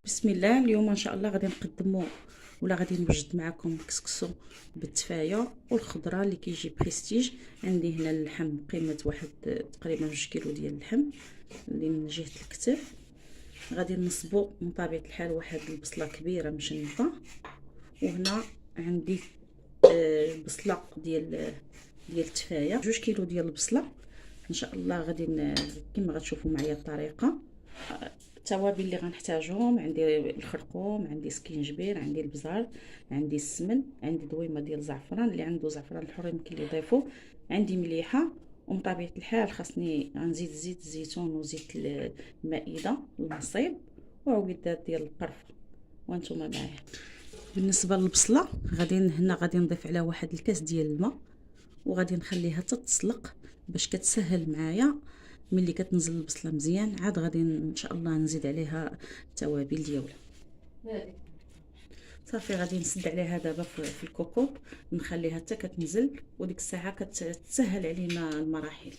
بسم الله. اليوم ان شاء الله غادي نقدموا ولا غادي نوجد معكم كسكسو بالتفايه والخضره اللي كيجي بريستيج. عندي هنا اللحم قيمه واحد تقريبا 2 كيلو ديال اللحم اللي من جهه الكتف. غادي نصبوا من طبيعه الحال واحد البصله كبيره مشنطه، وهنا عندي بصله ديال التفايه 2 كيلو ديال البصله. ان شاء الله غادي كما غتشوفوا معايا الطريقه. التوابل اللي غنحتاجهم: عندي الخرقوم، عندي سكينجبير، عندي البزار، عندي السمن، عندي دويمه ديال الزعفران، اللي عنده زعفران الحر يمكن ليه يضيفو، عندي مليحه، ومن طبيعه الحال خاصني غنزيد زيت الزيتون وزيت المائده المصيب وعويدات ديال القرفه وانتم معايا. بالنسبه للبصله غادي نضيف عليها واحد الكاس ديال الماء، وغادي نخليها تتسلق باش كتسهل معايا. ملي كتنزل البصله مزيان عاد غادي ان شاء الله نزيد عليها التوابل ديالها. صافي غادي نسد عليها دابا في الكوكوط، نخليها حتى كتنزل، وديك الساعه كتسهل علينا المراحل.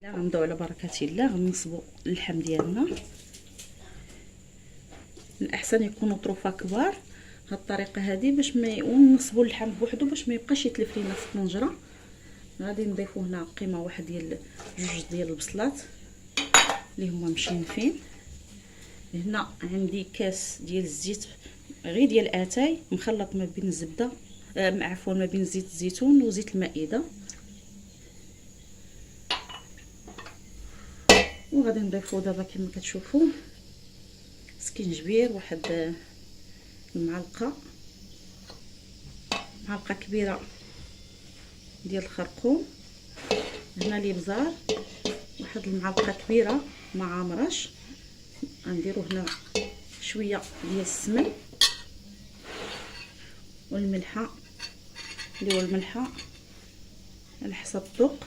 غنبداو على بركه الله. غنصبوا اللحم ديالنا، الاحسن يكونوا طروفه كبار. هاد الطريقه هذه باش ما ونصبوا اللحم بوحدو باش ما يبقاش يتلف لينا في الطنجره. غادي نضيفوا هنا قيمه واحد ديال 2 ديال البصلات اللي هما مشنفين. هنا عندي كاس ديال الزيت غير ديال اتاي مخلط ما بين الزبده عفوا ما بين زيت الزيتون وزيت المائده. وغادي نضيفوا دابا كما كتشوفوا سكينجبير، واحد معلقه كبيره ديال الخرقوم. هنا الابزار واحد المعلقه كبيره مع مرش. غنديروا هنا شويه ديال السمن والملحه اللي هو الملحه على حسب الذوق،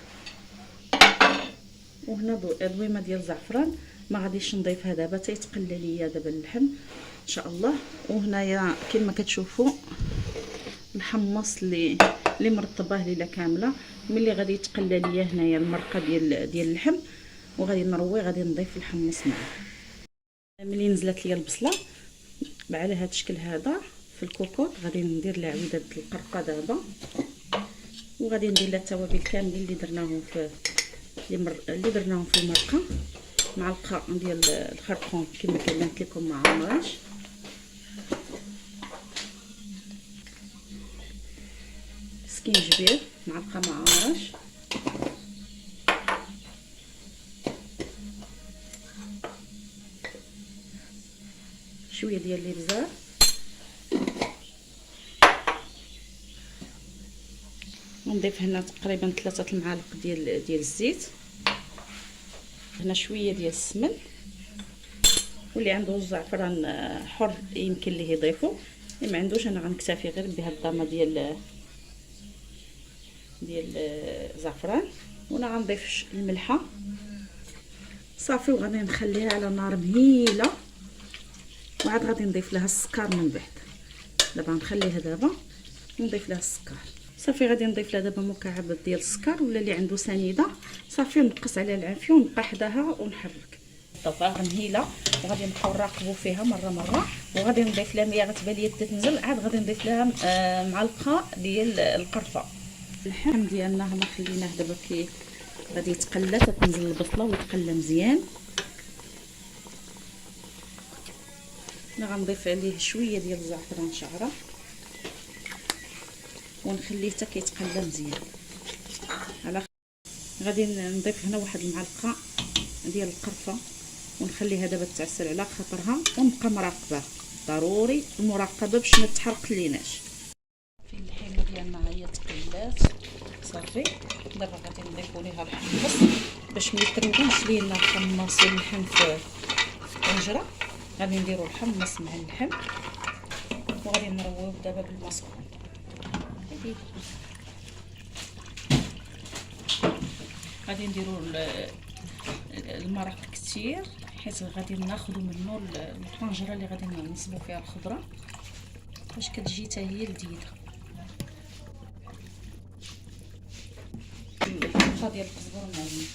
وهنا دويمه ديال الزعفران. ما غاديش نضيفها دابا تيتقلى ليا دابا اللحم ان شاء الله. وهنايا كما كتشوفوا الحمص اللي مرطبه ليله كامله. ملي غادي يتقلى ليا هنايا المرقه ديال اللحم وغادي نروي، غادي نضيف الحمص معاه. ملي نزلت ليا البصله على هذا الشكل هذا في الكوكوط، غادي ندير لها عويدات القرقه دابا، وغادي ندير لها التوابل كاملين اللي درناهم في المرقه. معلقه ديال الخرقوم كما كلمت لكم مع عمراش، سكينجبير معلقه مع عمراش، شويه ديال الابزار، ونضيف هنا تقريبا 3 المعالق ديال الزيت. هنا شويه ديال السمن، واللي عنده الزعفران حر يمكن ليه يضيفه، اللي ما عندوش انا غنكتفي غير بهاد الضامه ديال الزعفران. وانا غنضيف الملحه صافي، وغادي نخليها على نار مهيله، وعاد غادي نضيف لها السكر من بعد. دابا نخليها دابا ونضيف لها السكر صافي. غادي نضيف لها دابا مكعبات ديال السكر، ولا اللي عنده سنيده صافي، ونقص عليها العافيه ونبقى حداها ونحرك. الطفاغ مهيله، وغادي نبقاو نراقبوا فيها مره، وغادي نضيف لها ملي غتبان ليا تنزل عاد غادي نضيف لها معلقه ديال القرفه. اللحم ديالنا هنا خليناه دابا غادي يتقلى، تتنزل البصله ويتقلى مزيان. انا غنضيف عليه شويه ديال الزعفران شعره، ونخليه حتى كيتقلى مزيان. غادي نضيف هنا واحد المعلقه ديال القرفه، ونخليها دابا تعسل على خاطرها، ونبقى مراقبه. ضروري المراقبه باش ما تحرق ليناش. في اللحيمه ديالنا هي تقلات صافي. دابا غادي نضيفوا ليها الحمص باش ما يتروجش لينا الحمص واللحم في الطنجره. غادي نديروا الحمص مع اللحم، وغادي نرويو دابا بالماء سخون. غادي نديروا المرق كتير، حيت غادي ناخذوا منه الطنجره اللي غادي نصبوا فيها الخضره باش كتجي حتى هي لذيذه. ربطه ديال القزبر المعدنوس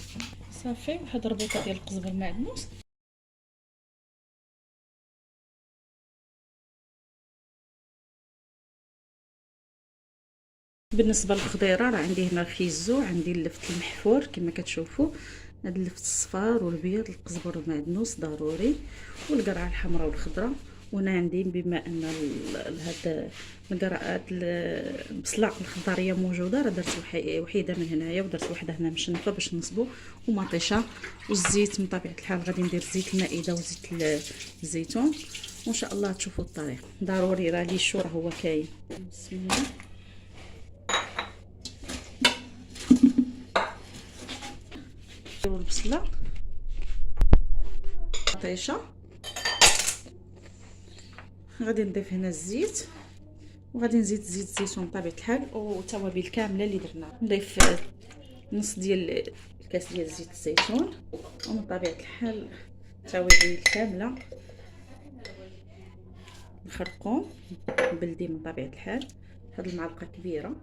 صافي، واحد ربيطه ديال القزبر المعدنوس. بالنسبه للخضيره راه عندي هنا الخيزو، عندي اللفت المحفور كما كتشوفوا، هاد اللفت الصفار والبيض، القزبر والمعدنوس ضروري، والقرعه الحمراء والخضراء. وهنا عندي بما ان هاد القرعه البصله الخضاريه موجوده، راه درت وحيده من هنايا ودرت وحده هنا مشنفه باش نصبوا، ومطيشه. والزيت من طبيعه الحال غادي ندير زيت المائده وزيت الزيتون، وان شاء الله تشوفوا الطريقه. ضروري راه لي شو راه هو كاين. بسم الله. البصله مطيشه، غادي نضيف هنا الزيت، وغادي نزيد زيت الزيتون بطبيعه الحال والتوابل كامله اللي درنا. نضيف نص ديال الكاس ديال زيت الزيتون، ومن طبيعه الحال التوابل كامله، الخرقوم بلدي من طبيعه الحال، هاد المعلقه كبيره،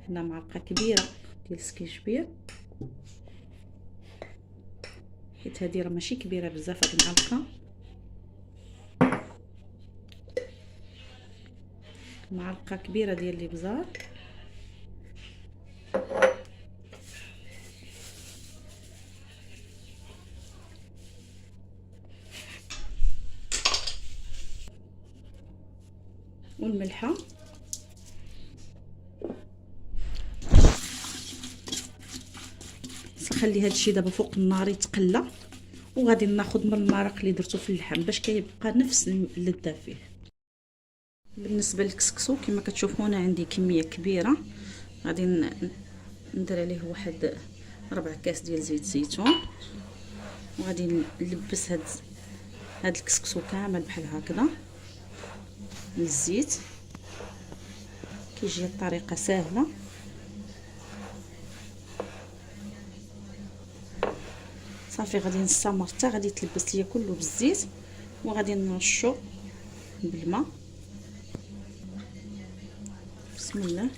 هنا معلقه كبيره ديال السكينجبير، حيت هذه راه ماشي كبيره بزاف هاد المعلقه. معلقه كبيره ديال الابزار، والملحه، نخلي هادشي دابا فوق النار يتقلى، وغادي ناخذ من المرق اللي درتو في اللحم باش كيبقى نفس اللذه فيه. بالنسبه للكسكسو كما كتشوفوا هنا عندي كميه كبيره، غادي ندير عليه واحد 4 كاس ديال زيت الزيتون، وغادي نلبس هاد الكسكسو كامل بحال هكذا بالزيت. كيجي الطريقه سهله. صافي غادي نستمر حتى غادي تلبس ليا كله بالزيت، وغادي نرشو بالماء. بسم الله.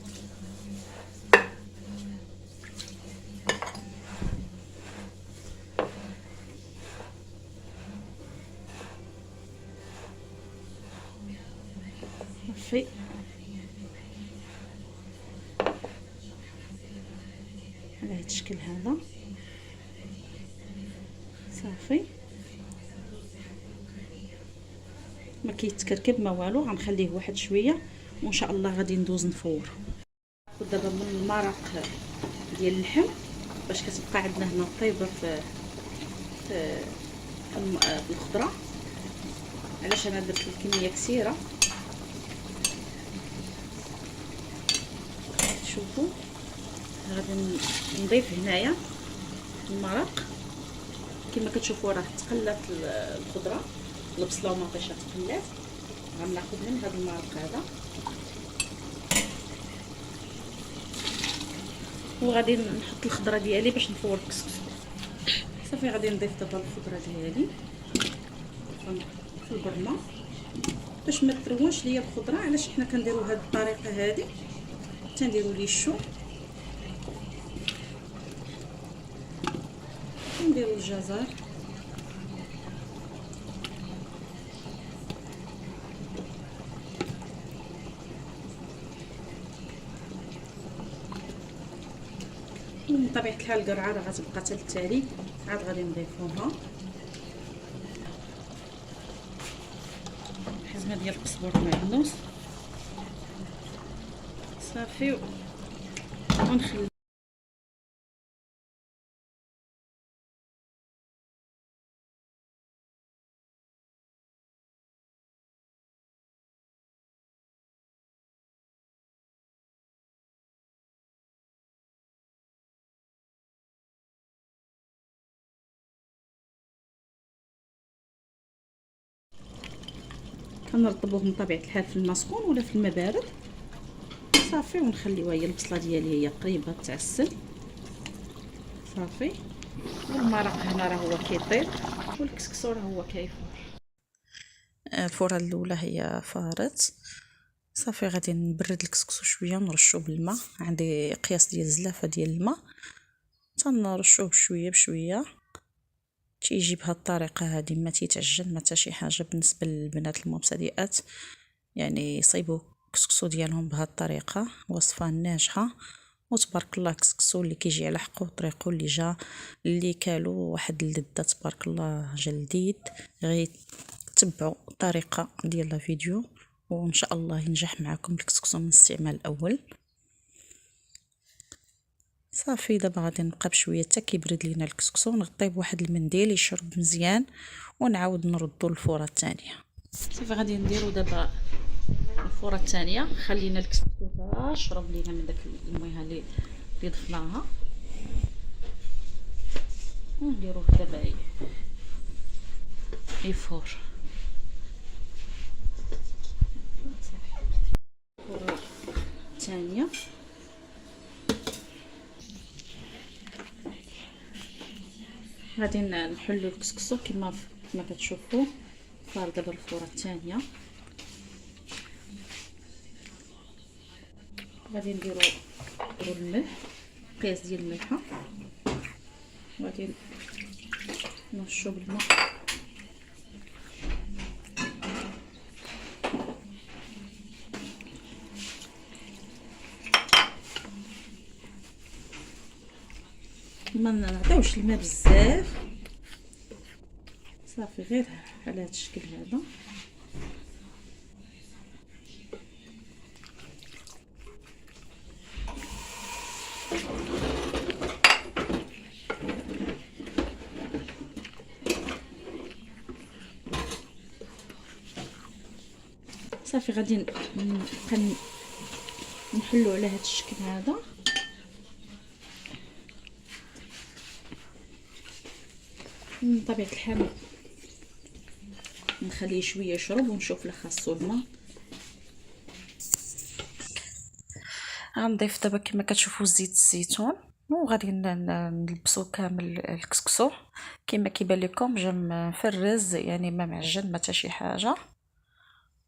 صافي على هاد الشكل هذا. صافي ما كيتكركب ما والو، غنخليه واحد شويه وان شاء الله غادي ندوز نفور. ودابا من المرق ديال اللحم باش كتبقى عندنا هنا طيبه في الخضره، علاش انا درت الكميه كثيره. شوفوا غادي نضيف هنايا المرق كما كتشوفوا راه تقلات الخضره، البصله ومطيشه تقلات. غناخذ من هذا المرق هذا، وغادي نحط الخضره ديالي باش نفور الكسكسو. صافي غادي نضيف دابا الخضره ديالي في البرمه باش ما ترونش ليا الخضره، علاش حنا كنديروا هذه الطريقه هذه، تنديروا ليه الشو، نديروا الجزر، من طبيعه الحال القرعه راه غتبقى حتى للتالي، عاد غادي نضيفوها حزمه ديال القزبر والمعدنوس. صافي ونخلي كنرطبوه من طبيعه الحال في الماء سخون ولا في الماء بارد. صافي ونخليوها هي البصله ديالي هي قريبه تعسل. صافي والمرق هنا راه هو كيطيب، والكسكسو راه هو كيفور. الفوره الاولى هي فارت. صافي غادي نبرد الكسكسو شويه ونرشوه بالماء، عندي قياس ديال الزلافه ديال الماء، تنرشوه بشويه بشويه تيجي بهاد الطريقه هذه، ما تيتعجن ما حتى شي حاجه. بالنسبه للبنات المبتدئات يعني يصيبوا الكسكسو ديالهم بهذه الطريقه. وصفه ناجحه وتبارك الله. كسكسو اللي كيجي على حقه طريقه، اللي جا اللي كالو واحد اللذه تبارك الله جا لذيذ. غير تبعوا الطريقه ديال الفيديو وان شاء الله ينجح معكم الكسكسو من الاستعمال الاول. صافي دابا غادي نبقى بشويه حتى كيبرد لينا الكسكسو، نغطيه بواحد المنديل يشرب مزيان ونعاود نردو للفوره الثانيه. صافي غادي نديرو دابا الفوره الثانيه. خلينا الكسكسو تشرب لينا من داك المياه اللي ضفناها، ونديروه دابا يفور. الفوره الثانيه غادي نحلو الكسكسو كما كتشوفوا. صار دابا الفوره الثانيه غادي نديرو الملح، قياس ديال الملحه، وغادي نرشو بالماء. ما نعطيوش الماء بزاف، صافي غير على هذا الشكل هذا. صافي غادي نبقى نحلو على هذا الشكل هذا. من طبيعه الحال نخليه شويه يشرب ونشوف لا خاصو الماء. غنضيف دابا كما كتشوفوا زيت الزيتون، وغادي نلبسو كامل الكسكسو كما كيبان لكم جا مفرز، يعني ما معجن ما حتى شي حاجه.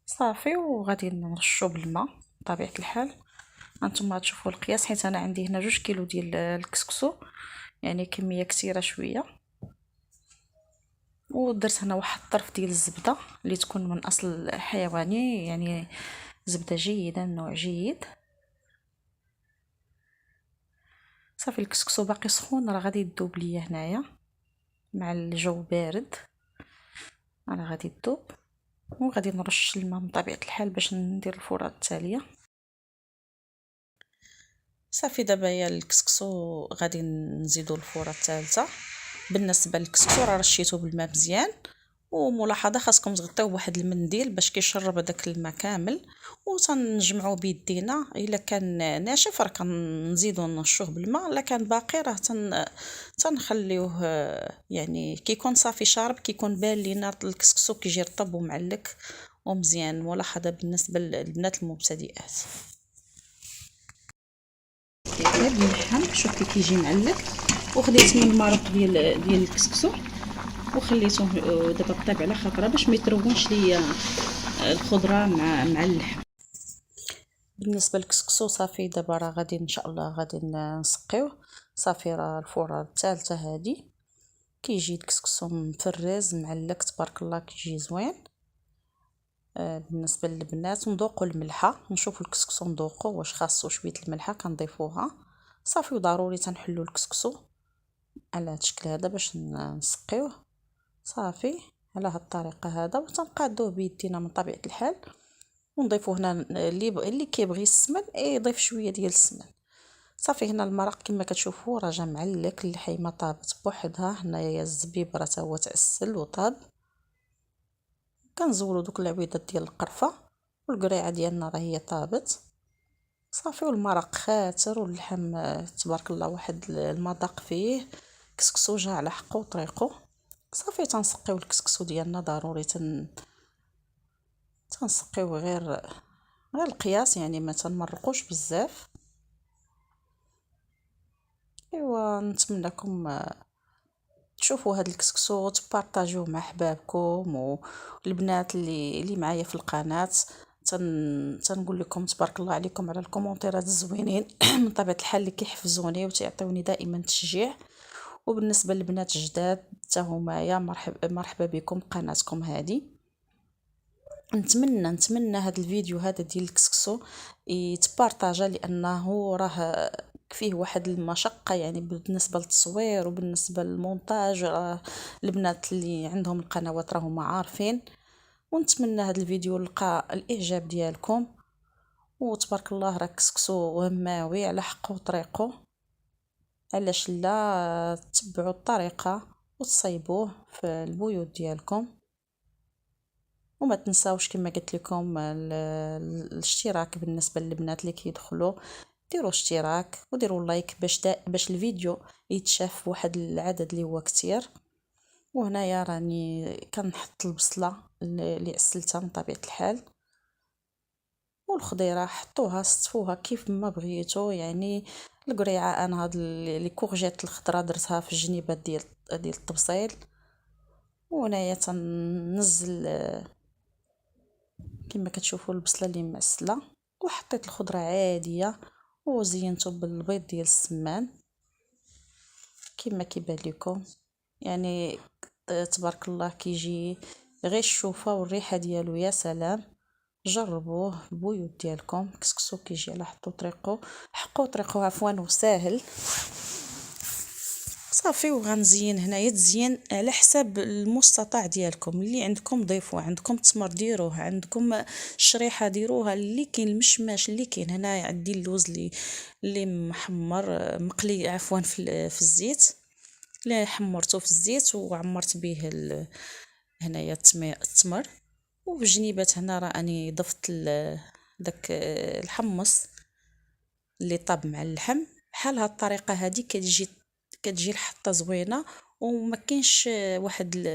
صافي وغادي نرشو بالماء بطبيعه الحال. هانتوما غتشوفوا القياس، حيت انا عندي هنا 2 كيلو ديال الكسكسو، يعني كميه كثيره شويه. ودرت هنا واحد الطرف ديال الزبده اللي تكون من اصل حيواني، يعني زبده جيده من نوع جيد. صافي الكسكسو باقي سخون، راه غادي يذوب ليا هنايا مع الجو بارد، راه غادي يذوب. وغادي نرش الماء من طبيعه الحال باش ندير الفوره التاليه. صافي دابا يا الكسكسو غادي نزيدو الفوره الثالثه. بالنسبه للكسكسو راه رشيته بالماء مزيان، وملاحظه خاصكم تغطيوه بواحد المنديل باش كيشرب هذاك الماء كامل. وتنجمعوا بيدينا، الا كان ناشف راه كنزيدو نرشوه بالماء، الا كان باقي راه تنخليوه. يعني كيكون صافي شارب كيكون بان لينا الكسكسو كيجي رطب ومعلك ومزيان. ملاحظه بالنسبه للبنات المبتدئات. غير باللحم شوف كي كيجي معلك. وخديت من المرق ديال الكسكسو وخليته دابا طيب على خاطره باش ما يترونش ليا الخضره مع اللحم. بالنسبه للكسكسو صافي دابا راه غادي ان شاء الله غادي نسقيوه. صافي راه الفوره الثالثه هذه كيجي الكسكسو مفرز معلك تبارك الله كيجي زوين. بالنسبه للبنات نذوقوا الملحه، نشوفوا الكسكسو نذوقوا واش خاصو شويه الملحه كنضيفوها. صافي وضروري تنحلوا الكسكسو على هذا الشكل هذا باش نسقيوه. صافي على هذه الطريقه هذا، وتنقادوه بيدينا من طبيعه الحال. ونضيفوا هنا اللي كيبغي السمن يضيف شويه ديال السمن. صافي هنا المرق كما كتشوفوا راه جا معلك، اللحيمه طابت بوحدها، هنايا الزبيب راه تا هو تعسل وطاب. كنزولوا دوك العويضات ديال القرفه، والقريعه ديالنا راه هي طابت. صافي والمرق خاتر، واللحم تبارك الله واحد المذاق فيه. كسكسو جا على حقه وطريقه. صافي تنسقيو الكسكسو ديالنا ضروري تنسقيو غير القياس، يعني ما تنمرقوش بزاف. ايوا نتمنىكم تشوفوا هذا الكسكسو تبارطاجيوه مع احبابكم والبنات اللي معايا في القناه. تنقول لكم تبارك الله عليكم على الكومونتيرات الزوينين من طبيعه الحال اللي كيحفزوني وتعطيوني دائما تشجيع. وبالنسبه للبنات الجداد حتى هما يا مرحبا بكم قناتكم هذه. نتمنى هذا الفيديو هذا ديال الكسكسو يتبارطاجا، لانه راه فيه واحد المشقة يعني بالنسبة للتصوير وبالنسبة للمونتاج. البنات اللي عندهم القنوات راهم عارفين. ونتمنى هذا الفيديو لقى الاعجاب ديالكم. وتبارك الله راه كسكسو هماوي على حقه وطريقه. علاش لا تتبعوا الطريقة وتصايبوه في البيوت ديالكم. وما تنساوش كما قلت لكم الاشتراك بالنسبه للبنات اللي كيدخلوا. ديروا اشتراك وديروا لايك باش الفيديو يتشاف واحد العدد اللي هو كتير. وهنايا راني كنحط البصله اللي عسلتها من طبيعه الحال، والخضيره حطوها صفوها كيف ما بغيتو. يعني القريعه انا هاد لي كورجيت الخضراء درتها في الجنيبات ديال الطبسيل. وهنايا تنزل كما كتشوفوا البصله اللي معسله، وحطيت الخضره عاديه وزينته بالبيض ديال السمان كما كيبان لكم. يعني تبارك الله كيجي غير الشوفه والريحه ديالو يا سلام. جربوه في البيوت ديالكم. كسكسو كيجي على حقو طريقو عفوا وساهل صافي. وغنزين هنايا تزيين على حساب المستطاع ديالكم. اللي عندكم ضيفوا، عندكم تمر ديروه، عندكم شريحه ديروها، اللي كاين المشماش اللي كاين. هنا عندي اللوز اللي محمر مقلي عفوا في الزيت، اللي حمرته في الزيت وعمرت به هنايا التمر. وبجنيبات هنا راني ضفت داك الحمص اللي طاب مع اللحم. بحال هاد الطريقه هذه كتجي الحطه زوينه، وما كاينش واحد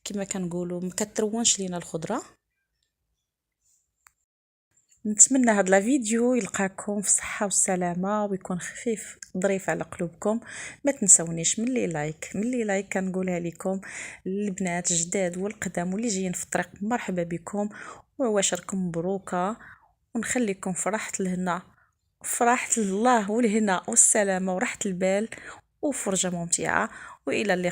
كما كنقولوا ما كترونش لينا الخضره. نتمنى هاد لا فيديو يلقاكم في صحه والسلامه ويكون خفيف ظريف على قلوبكم. ما تنسونيش من لي لايك كنقولها لكم. البنات الجداد والقدام واللي جايين في الطريق مرحبا بكم وعواشركم مبروكه. ونخليكم في راحه الهنا، في راحه الله والهنا والسلامه وراحه البال وفرجه ممتعه. والى اللقاء.